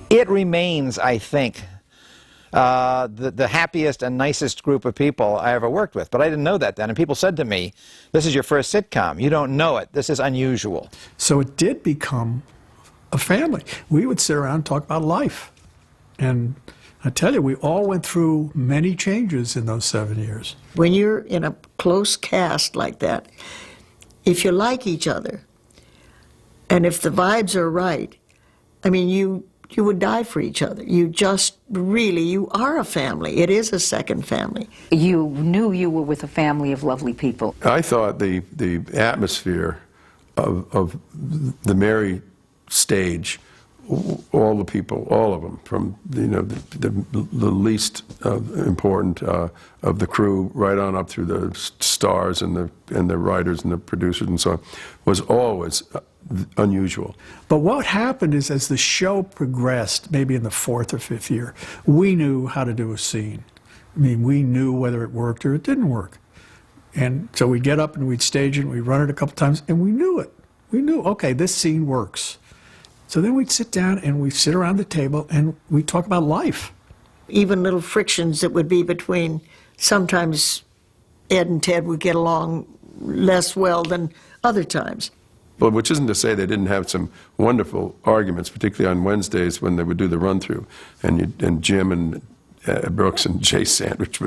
It remains, I think, the happiest and nicest group of people I ever worked with. But I didn't know that then. And people said to me, this is your first sitcom. You don't know it. This is unusual. So it did become a family. We would sit around and talk about life. And I tell you, we all went through many changes in those 7 years. When you're in a close cast like that, if you like each other, and if the vibes are right, I mean, you would die for each other. You just really, you are a family. It is a second family. You knew you were with a family of lovely people. I thought the atmosphere of the Mary stage, all the people, all of them, from the least important of the crew right on up through the stars and the writers and the producers and so on, was always unusual. But what happened is, as the show progressed, maybe in the 4th or 5th year, we knew how to do a scene. I mean, we knew whether it worked or it didn't work. And so we'd get up and we'd stage it, and we'd run it a couple times, and we knew it. We knew, okay, this scene works. So then we'd sit down and we'd sit around the table and we'd talk about life. Even little frictions that would be between, sometimes Ed and Ted would get along less well than other times. Well, which isn't to say they didn't have some wonderful arguments, particularly on Wednesdays when they would do the run-through, and Jim and Brooks and Jay Sandrich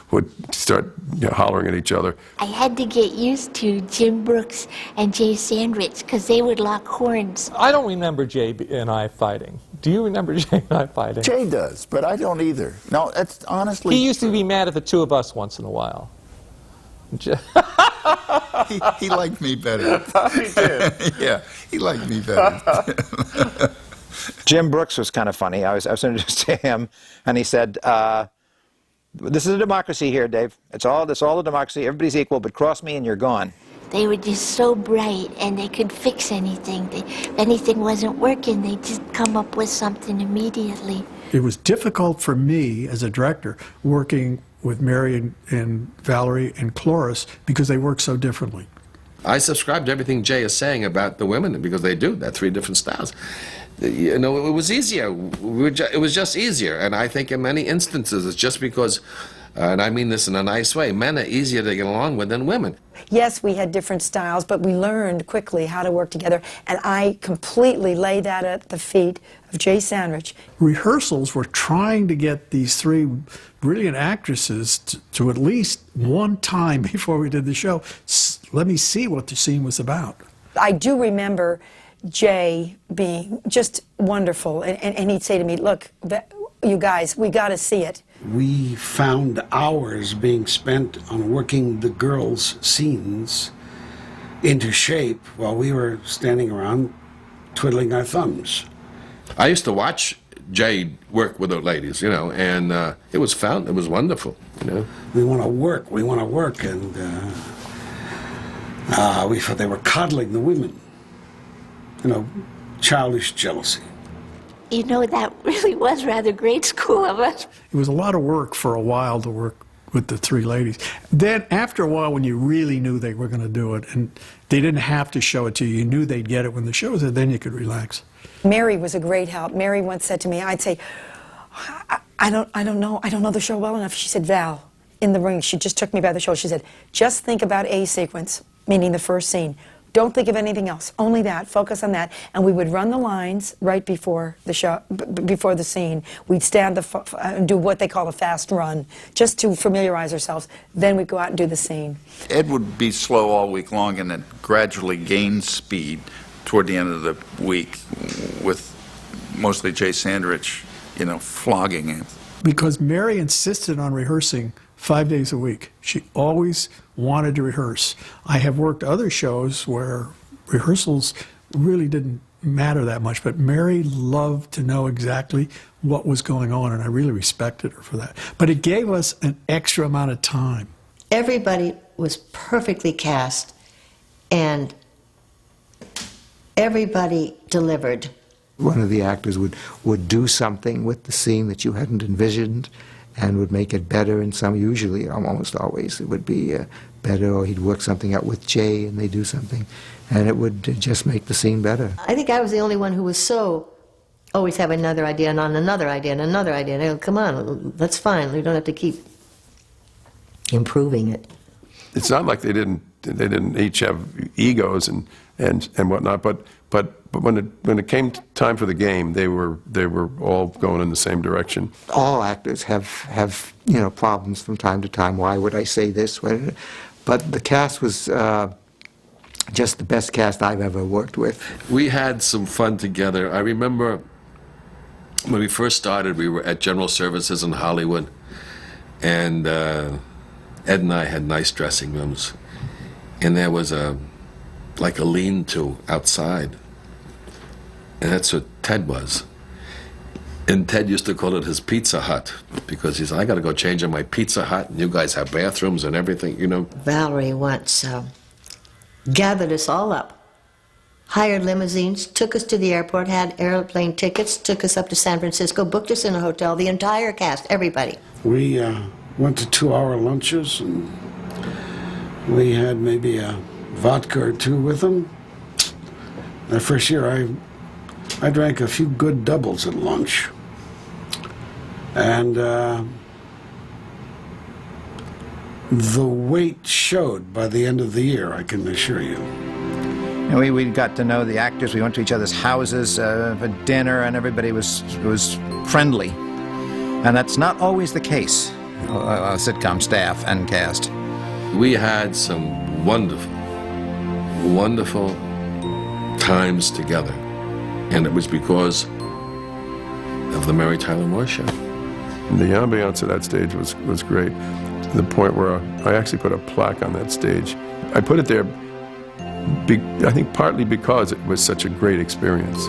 would start hollering at each other. I had to get used to Jim Brooks and Jay Sandrich because they would lock horns. I don't remember Jay and I fighting. Do you remember Jay and I fighting? Jay does, but I don't either. No, that's honestly... He used to be mad at the two of us once in a while. He liked me better. He did. Yeah, he liked me better. Jim Brooks was kind of funny. I was introduced to him, and he said, this is a democracy here, Dave. It's all a democracy. Everybody's equal, but cross me and you're gone. They were just so bright, and they could fix anything. If anything wasn't working, they'd just come up with something immediately. It was difficult for me as a director working with Mary and Valerie and Cloris because they work so differently. I subscribe to everything Jay is saying about the women because they do. They're 3 different styles. You know, it was easier. It was just easier. And I think in many instances it's just because, and I mean this in a nice way, men are easier to get along with than women. Yes, we had different styles, but we learned quickly how to work together. And I completely lay that at the feet of Jay Sandrich. Rehearsals were trying to get these 3 brilliant actresses to at least one time before we did the show, let me see what the scene was about. I do remember Jay being just wonderful, and he'd say to me, look, you guys, we got to see it. We found hours being spent on working the girls' scenes into shape while we were standing around twiddling our thumbs. I used to watch Jay work with the ladies, you know, and it was fun. It was wonderful, you know. We want to work, and we thought they were coddling the women. You know, childish jealousy. You know, that really was rather grade school of us. It was a lot of work for a while to work with the 3 ladies. Then, after a while, when you really knew they were going to do it, and they didn't have to show it to you, you knew they'd get it when the show was there, then you could relax. Mary was a great help. Mary once said to me, I'd say, I don't know the show well enough. She said, Val, in the ring, she just took me by the shoulder. She said, just think about A sequence, meaning the first scene. Don't think of anything else, only that, focus on that. And we would run the lines right before the show, before the scene. We'd stand and do what they call a fast run, just to familiarize ourselves. Then we'd go out and do the scene. Ed would be slow all week long and then gradually gain speed toward the end of the week with mostly Jay Sandrich, you know, flogging him. Because Mary insisted on rehearsing 5 days a week. She always wanted to rehearse. I have worked other shows where rehearsals really didn't matter that much, but Mary loved to know exactly what was going on, and I really respected her for that. But it gave us an extra amount of time. Everybody was perfectly cast, and everybody delivered. One of the actors would do something with the scene that you hadn't envisioned, and would make it better, and usually, almost always, it would be better, or he'd work something out with Jay and they do something, and it would just make the scene better. I think I was the only one who was so always have another idea and on another idea and another idea. And I go, come on, that's fine. We don't have to keep improving it. It's not like they didn't each have egos and whatnot, but when it came time for the game, they were all going in the same direction. All actors have problems from time to time. Why would I say this? But the cast was just the best cast I've ever worked with. We had some fun together. I remember when we first started, we were at General Services in Hollywood, and Ed and I had nice dressing rooms, and there was like a lean-to outside, and that's what Ted was. And Ted used to call it his Pizza Hut, because he said, I got to go change in my Pizza Hut, and you guys have bathrooms and everything, you know. Valerie once gathered us all up, hired limousines, took us to the airport, had airplane tickets, took us up to San Francisco, booked us in a hotel, the entire cast, everybody. We went to 2-hour lunches, and we had maybe a vodka or two with them. That first year, I drank a few good doubles at lunch. And the weight showed by the end of the year, I can assure you. And we got to know the actors. We went to each other's houses for dinner, and everybody was friendly. And that's not always the case, sitcom staff and cast. We had some wonderful, wonderful times together, and it was because of the Mary Tyler Moore Show. And the ambiance of that stage was great, to the point where I actually put a plaque on that stage. I put it there, I think partly because it was such a great experience.